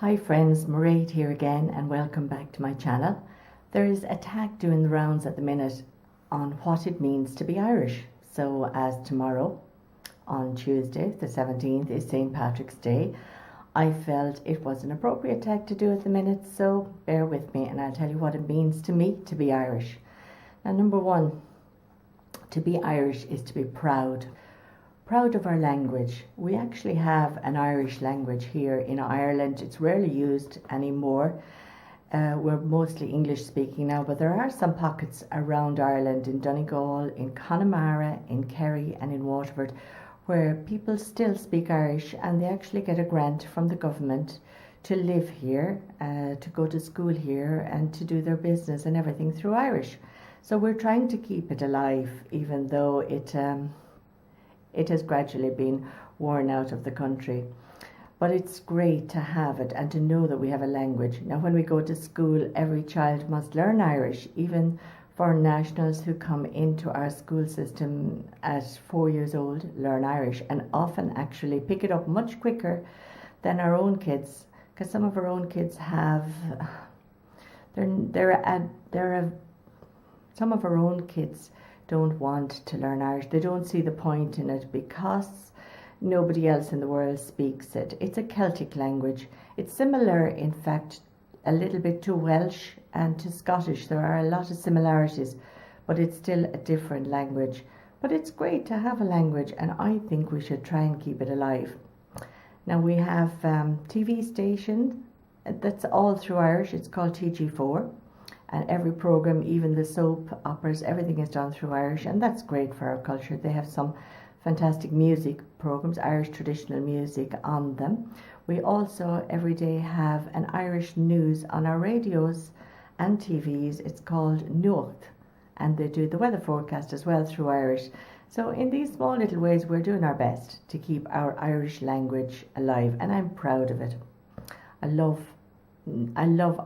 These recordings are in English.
Hi friends, Mairead here again and welcome back to my channel. There is a tag doing the rounds at the minute on what it means to be Irish. So as tomorrow, on Tuesday the 17th, is St. Patrick's Day, I felt it was an appropriate tag to do at the minute, so bear with me and I'll tell you what it means to me to be Irish. Now, number one, to be Irish is to be proud. Proud of our language. We actually have an Irish language here in Ireland. It's rarely used anymore. We're mostly English speaking now, but there are some pockets around Ireland, in Donegal, in Connemara, in Kerry and in Waterford, where people still speak Irish and they actually get a grant from the government to live here, to go to school here and to do their business and everything through Irish. So we're trying to keep it alive, even though it has gradually been worn out of the country. But it's great to have it and to know that we have a language. Now, when we go to school, every child must learn Irish, even foreign nationals who come into our school system at 4 years old learn Irish, and often actually pick it up much quicker than our own kids, because some of our own kids have, some of our own kids don't want to learn Irish. They don't see the point in it because nobody else in the world speaks it. It's a Celtic language. It's similar, in fact, a little bit to Welsh and to Scottish. There are a lot of similarities, but it's still a different language. But it's great to have a language, and I think we should try and keep it alive. Now, we have TV station that's all through Irish. It's called TG4. And every programme, even the soap operas, everything is done through Irish, and that's great for our culture. They have some fantastic music programmes, Irish traditional music on them. We also every day have an Irish news on our radios and TVs. It's called Nuacht, and they do the weather forecast as well through Irish. So in these small little ways, we're doing our best to keep our Irish language alive, and I'm proud of it. I love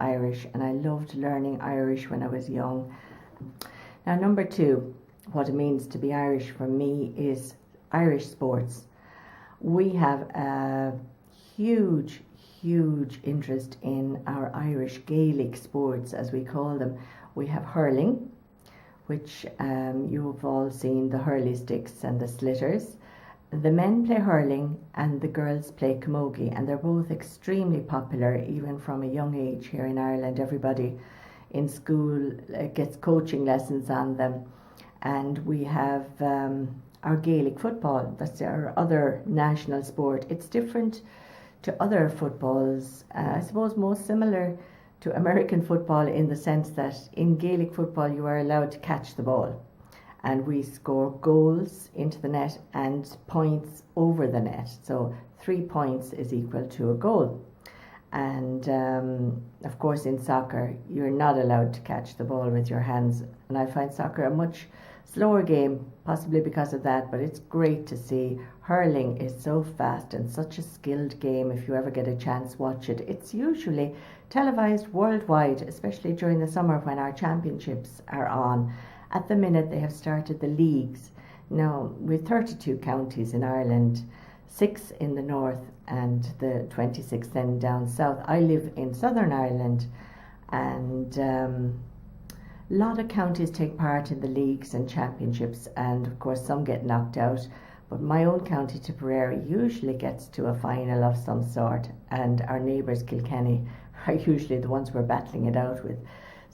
Irish, and I loved learning Irish when I was young. Now, number two, what it means to be Irish for me is Irish sports. We have a huge interest in our Irish Gaelic sports, as we call them. We have hurling, which you've all seen, the hurley sticks and the slitters. The men play hurling and the girls play camogie, and they're both extremely popular even from a young age here in Ireland. Everybody in school gets coaching lessons on them. And we have our Gaelic football. That's our other national sport. It's different to other footballs. I suppose most similar to American football in the sense that in Gaelic football you are allowed to catch the ball, and we score goals into the net and points over the net. So 3 points is equal to a goal. And of course in soccer, you're not allowed to catch the ball with your hands. And I find soccer a much slower game, possibly because of that, but it's great to see. Hurling is so fast and such a skilled game. If you ever get a chance, watch it. It's usually televised worldwide, especially during the summer when our championships are on. At the minute, they have started the leagues. Now, with 32 counties in Ireland, 6 in the north and the 26 then down south. I live in Southern Ireland, and a lot of counties take part in the leagues and championships, and of course some get knocked out. But my own county, Tipperary, usually gets to a final of some sort, and our neighbours, Kilkenny, are usually the ones we're battling it out with.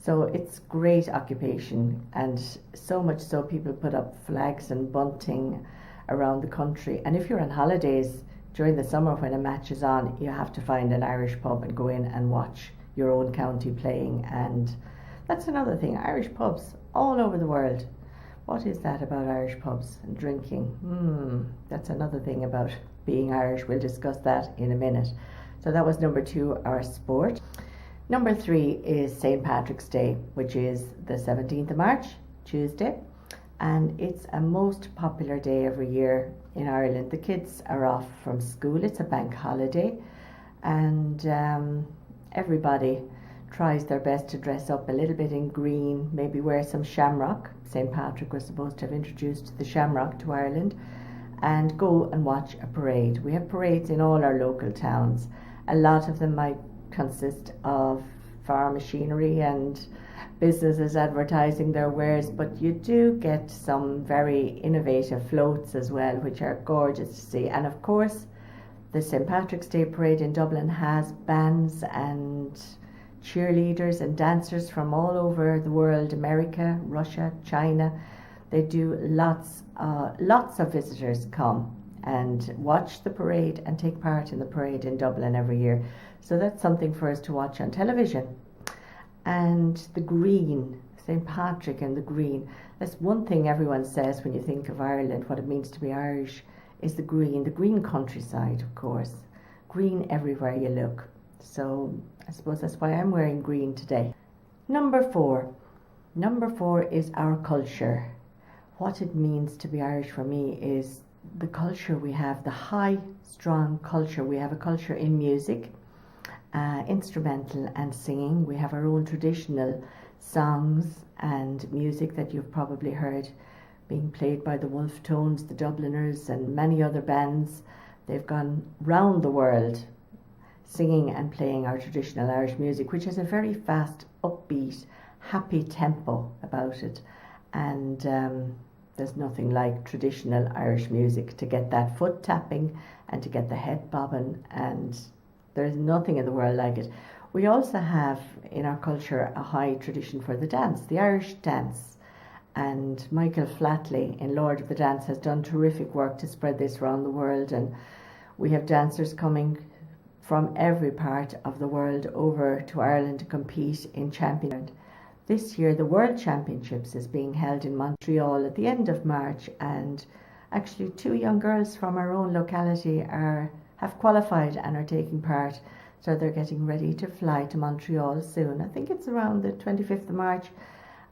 So it's great occupation, and so much so people put up flags and bunting around the country. And if you're on holidays during the summer when a match is on, you have to find an Irish pub and go in and watch your own county playing. And that's another thing, Irish pubs all over the world. What is that about Irish pubs and drinking? That's another thing about being Irish. We'll discuss that in a minute. So that was number two, our sport. Number three is St. Patrick's Day, which is the 17th of March, Tuesday, and it's a most popular day every year in Ireland. The kids are off from school, it's a bank holiday, and everybody tries their best to dress up a little bit in green, maybe wear some shamrock. St. Patrick was supposed to have introduced the shamrock to Ireland, and go and watch a parade. We have parades in all our local towns. A lot of them might consist of farm machinery and businesses advertising their wares, but you do get some very innovative floats as well, which are gorgeous to see. And of course, the St. Patrick's Day Parade in Dublin has bands and cheerleaders and dancers from all over the world, America, Russia, China. They do lots of visitors come and watch the parade and take part in the parade in Dublin every year. So that's something for us to watch on television. And the green, St. Patrick and the green. That's one thing everyone says when you think of Ireland, what it means to be Irish, is the green countryside, of course. Green everywhere you look. So I suppose that's why I'm wearing green today. Number four is our culture. What it means to be Irish for me is the culture we have, the high, strong culture. We have a culture in music, instrumental and singing. We have our own traditional songs and music that you've probably heard being played by the Wolf Tones, the Dubliners and many other bands. They've gone round the world singing and playing our traditional Irish music, which has a very fast, upbeat, happy tempo about it. And there's nothing like traditional Irish music to get that foot tapping and to get the head bobbing, and there's nothing in the world like it. We also have in our culture a high tradition for the dance, the Irish dance. And Michael Flatley in Lord of the Dance has done terrific work to spread this around the world, and we have dancers coming from every part of the world over to Ireland to compete in championship. This year the World Championships is being held in Montreal at the end of March, and actually 2 young girls from our own locality have qualified and are taking part. So they're getting ready to fly to Montreal soon. I think it's around the 25th of March,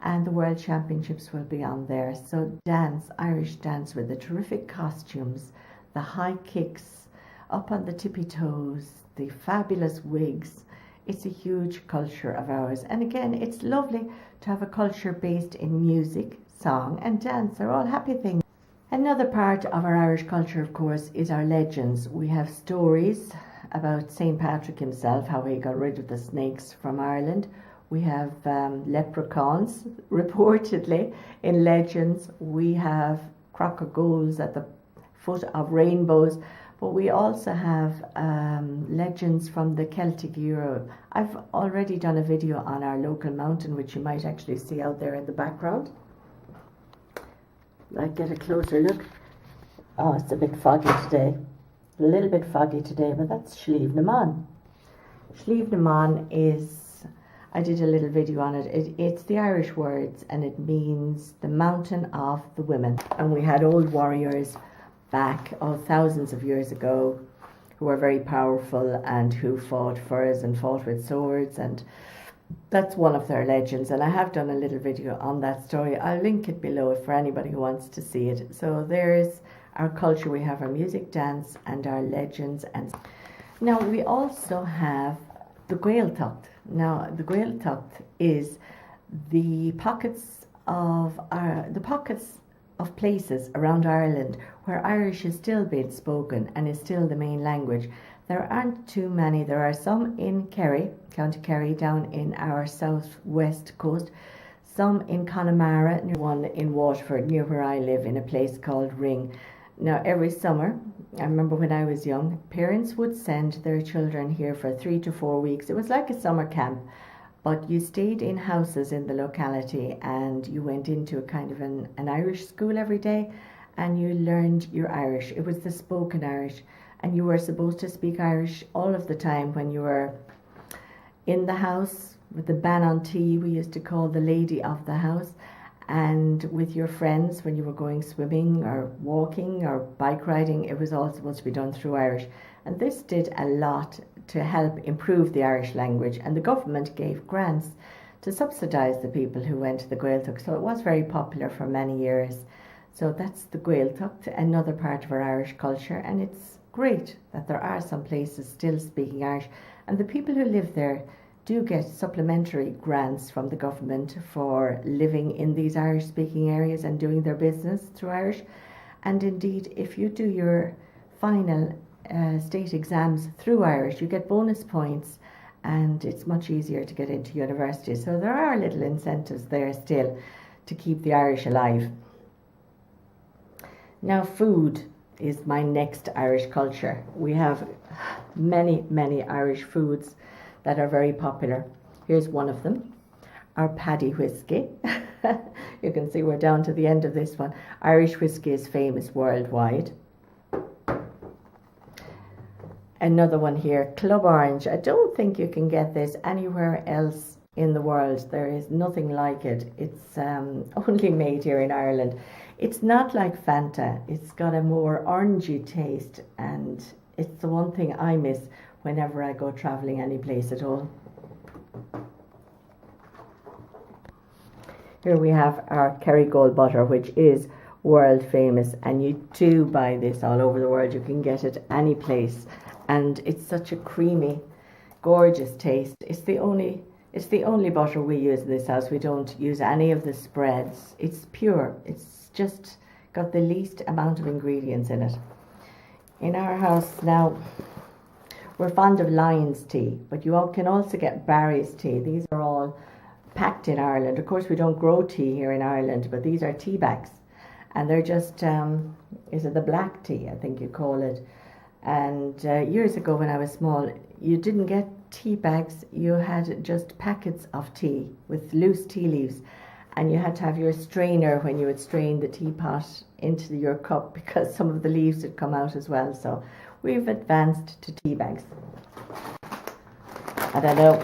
and the World Championships will be on there. So dance, Irish dance with the terrific costumes, the high kicks, up on the tippy toes, the fabulous wigs. It's a huge culture of ours. And again, it's lovely to have a culture based in music, song and dance. They're all happy things. Another part of our Irish culture, of course, is our legends. We have stories about St. Patrick himself, how he got rid of the snakes from Ireland. We have leprechauns, reportedly, in legends. We have crock of goals at the foot of rainbows. But we also have legends from the Celtic era. I've already done a video on our local mountain, which you might actually see out there in the background. Let's get a closer look. Oh, it's a bit foggy today. A little bit foggy today, but that's Lismoynan. Lismoynan is, I did a little video on it. It's the Irish words, and it means the mountain of the women. And we had old warriors back thousands of years ago who were very powerful and who fought for us and fought with swords, and that's one of their legends. And I have done a little video on that story. I'll link it below for anybody who wants to see it. So there's our culture. We have our music, dance and our legends. And now we also have the Gaeltacht. Now the Gaeltacht is the pockets of places around Ireland where Irish is still being spoken and is still the main language. There aren't too many. There are some in Kerry, County Kerry, down in our southwest coast, some in Connemara, one in Waterford, near where I live, in a place called Ring. Now every summer, I remember when I was young, parents would send their children here for 3 to 4 weeks. It was like a summer camp. But you stayed in houses in the locality, and you went into a kind of an Irish school every day, and you learned your Irish. It was the spoken Irish, and you were supposed to speak Irish all of the time when you were in the house with the ban on tea, we used to call the lady of the house, and with your friends when you were going swimming or walking or bike riding. It was all supposed to be done through Irish. And this did a lot to help improve the Irish language, and the government gave grants to subsidise the people who went to the Gaeltacht. So it was very popular for many years. So that's the Gaeltacht, another part of our Irish culture, and it's great that there are some places still speaking Irish, and the people who live there do get supplementary grants from the government for living in these Irish speaking areas and doing their business through Irish. And indeed, if you do your final state exams through Irish, you get bonus points, and it's much easier to get into university. So there are little incentives there still to keep the Irish alive. Now, food is my next Irish culture. We have many, many Irish foods that are very popular. Here's one of them, our paddy whiskey. You can see we're down to the end of this one. Irish whiskey is famous worldwide. Another one here, Club Orange. I don't think you can get this anywhere else in the world. There is nothing like it. It's only made here in Ireland. It's not like Fanta. It's got a more orangey taste, and it's the one thing I miss whenever I go travelling any place at all. Here we have our Kerry Gold butter, which is world famous, and you do buy this all over the world. You can get it any place, and it's such a creamy, gorgeous taste. It's the only butter we use in this house. We don't use any of the spreads. It's pure. It's just got the least amount of ingredients in it. In our house now, we're fond of Lyons tea, but you all can also get Barry's tea. These are all packed in Ireland. Of course, we don't grow tea here in Ireland, but these are tea bags, and they're just is it the black tea, I think you call it. And years ago when I was small, you didn't get tea bags, you had just packets of tea with loose tea leaves, and you had to have your strainer when you would strain the teapot into your cup, because some of the leaves had come out as well. So we've advanced to tea bags. And I know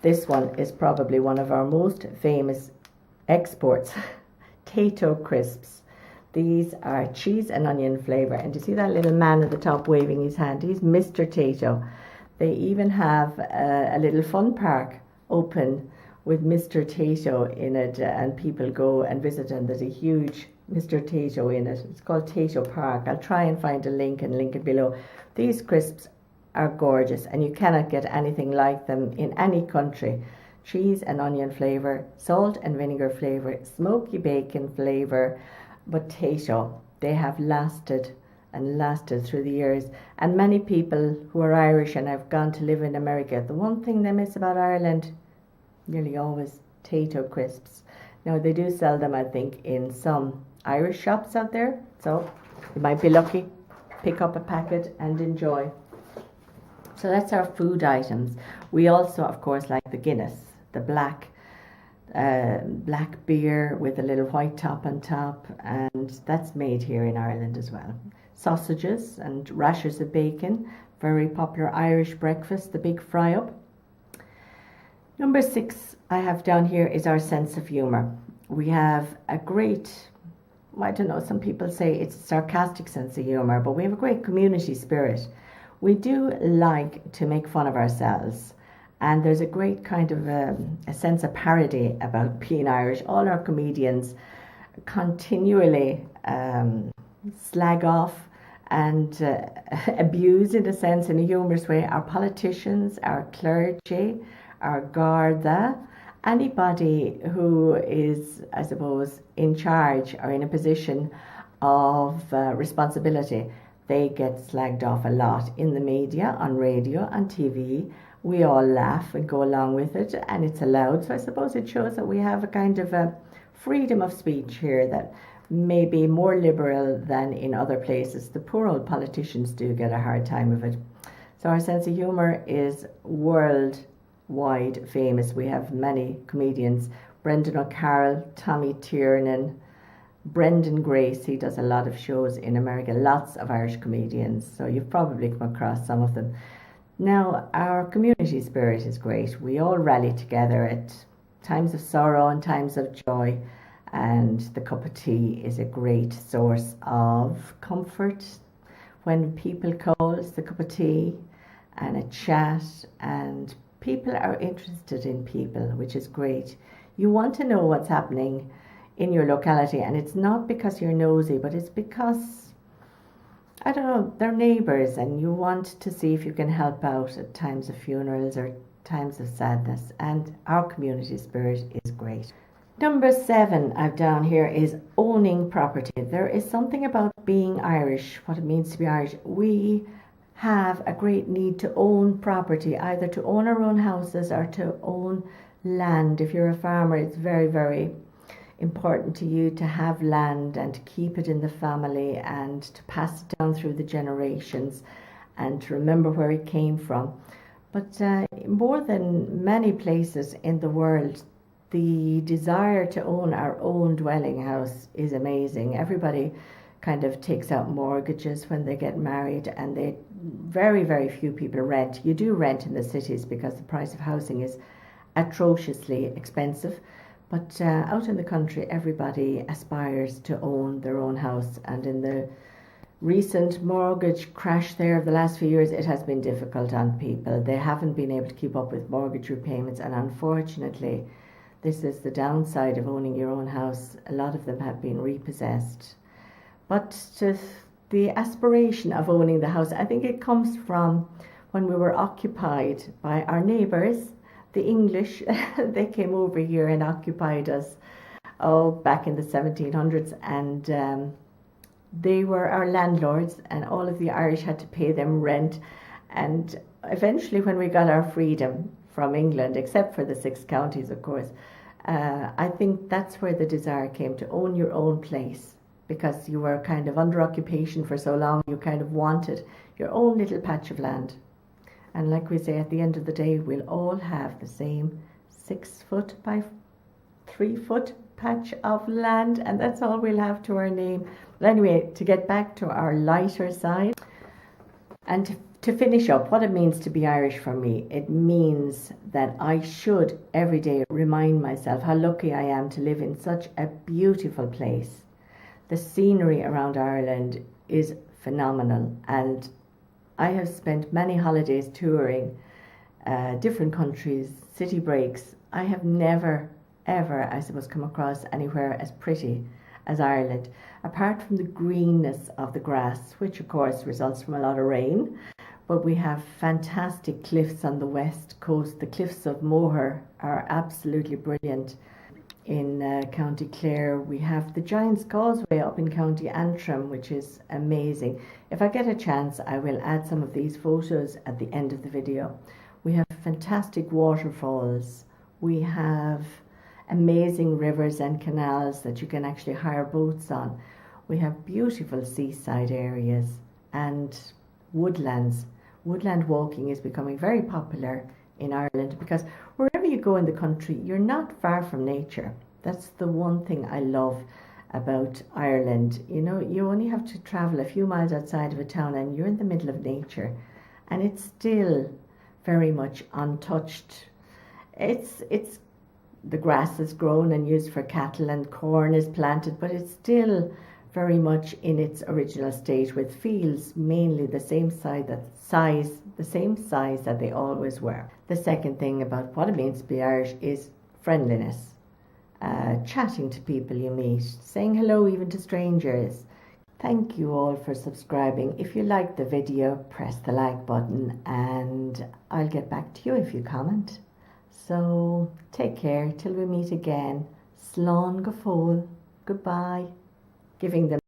this one is probably one of our most famous exports, Tato crisps. These are cheese and onion flavour. And do you see that little man at the top waving his hand? He's Mr. Tato. They even have a little fun park open with Mr. Tato in it, and people go and visit, and there's a huge Mr. Tato in it. It's called Tato Park. I'll try and find a link and link it below. These crisps are gorgeous, and you cannot get anything like them in any country. Cheese and onion flavour, salt and vinegar flavour, smoky bacon flavour, but Tato, they have lasted and lasted through the years. And many people who are Irish and have gone to live in America, the one thing they miss about Ireland, nearly always, Tato crisps. Now they do sell them, I think, in some Irish shops out there, so you might be lucky, pick up a packet and enjoy. So that's our food items. We also, of course, like the Guinness, the black beer with a little white top on top, and that's made here in Ireland as well. Sausages and rashers of bacon, very popular Irish breakfast, the big fry up. Number 6 I have down here is our sense of humour. We have a great, I don't know, some people say it's a sarcastic sense of humour, but we have a great community spirit. We do like to make fun of ourselves, and there's a great kind of a sense of parody about being Irish. All our comedians continually slag off and abuse, in a sense, in a humorous way, our politicians, our clergy, our Garda, anybody who is, I suppose, in charge or in a position of responsibility. They get slagged off a lot in the media, on radio, on TV. We all laugh and go along with it, and it's allowed. So I suppose it shows that we have a kind of a freedom of speech here that may be more liberal than in other places. The poor old politicians do get a hard time of it. So our sense of humour is worldwide famous. We have many comedians. Brendan O'Carroll, Tommy Tiernan, Brendan Grace, he does a lot of shows in America, lots of Irish comedians, so you've probably come across some of them. Now, our community spirit is great. We all rally together at times of sorrow and times of joy, and the cup of tea is a great source of comfort. When people call, it's the cup of tea and a chat, and people are interested in people, which is great. You want to know what's happening in your locality, and it's not because you're nosy, but it's because, I don't know, they're neighbours, and you want to see if you can help out at times of funerals or times of sadness, and our community spirit is great. Number 7 I've down here is owning property. There is something about being Irish, what it means to be Irish. We have a great need to own property, either to own our own houses or to own land. If you're a farmer, it's very, very important to you to have land and to keep it in the family and to pass it down through the generations and to remember where it came from. But more than many places in the world, the desire to own our own dwelling house is amazing. Everybody kind of takes out mortgages when they get married, and very, very few people rent. You do rent in the cities because the price of housing is atrociously expensive. But out in the country, everybody aspires to own their own house. And in the recent mortgage crash there of the last few years, it has been difficult on people. They haven't been able to keep up with mortgage repayments. And unfortunately, this is the downside of owning your own house. A lot of them have been repossessed. But to the aspiration of owning the house, I think it comes from when we were occupied by our neighbours. The English, they came over here and occupied us, back in the 1700s, and they were our landlords, and all of the Irish had to pay them rent. And eventually, when we got our freedom from England, except for the 6 counties, of course, I think that's where the desire came to own your own place, because you were kind of under occupation for so long, you kind of wanted your own little patch of land. And like we say, at the end of the day, we'll all have the same 6 foot by 3 foot patch of land, and that's all we'll have to our name. But anyway, to get back to our lighter side, and to finish up, what it means to be Irish for me, it means that I should every day remind myself how lucky I am to live in such a beautiful place. The scenery around Ireland is phenomenal, and I have spent many holidays touring different countries, city breaks. I have never, ever, I suppose, come across anywhere as pretty as Ireland, apart from the greenness of the grass, which of course results from a lot of rain. But we have fantastic cliffs on the west coast. The cliffs of Moher are absolutely brilliant. In County Clare, we have the Giant's Causeway up in County Antrim, which is amazing. If I get a chance, I will add some of these photos at the end of the video. We have fantastic waterfalls. We have amazing rivers and canals that you can actually hire boats on. We have beautiful seaside areas and woodlands. Woodland walking is becoming very popular in Ireland, because wherever you go in the country, you're not far from nature. That's the one thing I love about Ireland. You know, you only have to travel a few miles outside of a town and you're in the middle of nature, and it's still very much untouched. It's the grass is grown and used for cattle and corn is planted, but it's still very much in its original state, with fields mainly the same size that they always were. The second thing about what it means to be Irish is friendliness. Chatting to people you meet, saying hello even to strangers. Thank you all for subscribing. If you liked the video, press the like button and I'll get back to you if you comment. So take care till we meet again. Slán go fóill. Goodbye. Giving them